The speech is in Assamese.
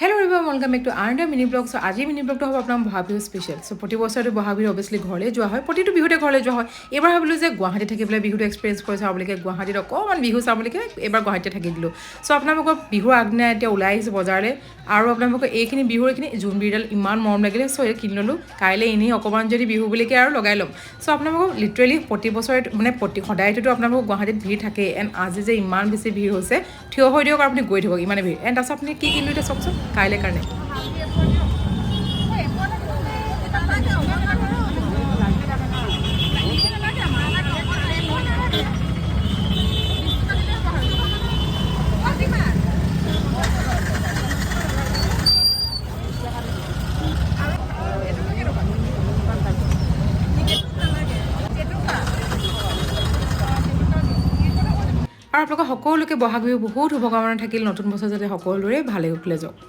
Hello everyone, welcome back to another mini vlog. So আজি mini vlog টো হ'ব আপোনাৰ বহাগ বিহু স্পেশাল। সো প্ৰতি বছৰতে বহাগ বিহু অবভিয়াসলি ঘৰলে যোৱা হয়। প্ৰতিটো বিহুতে ঘৰলে যোৱা হয়। এবাৰ ভাবিলো যে গুৱাহাটী থাকি পেলাই বিহুটো এক্সপেৰিয়েন্স কৰি চাওঁ বুলিকে গুৱাহাটীত অকমান বিহু চাওঁ বুলিকে এবাৰ গুৱাহাটীতে থাকি দিলো। সো আপোনালোকৰ বিহুৰ আগদিনা এতিয়া ওলাই আহিছে বজাৰলে আৰু আপোনালোকৰ এইখিনি বিহুৰ এইখিনি জোনবিৰিডাল ইমান মৰম লাগিলে সো এই কিনি ললো। কাইলে এনে অকমান যদি বিহু বুলিকে আৰু লগাই লম। সো আপোনালোকৰ লিটাৰেলি প্ৰতি বছৰে মানে প্ৰতি সদায়টো আপোনালোকৰ গুৱাহাটীত ভিৰ থাকে এণ্ড আজি যে ইমান বেছি ভিৰ হৈছে থিয় হৈ দিয়ক আপুনি গৈ থাকক ইমানে ভিৰ এণ্ড তাৰপিছত আপুনি কি কিনিলো এতিয়া চাওকচোন কাইলে কাৰণে আৰু আপোনালোকৰ সকলোকে বহাগ বিহু বহুত শুভকামনা থাকিল নতুন বছৰ যাতে সকলোৰে ভালে কুশলে যাওক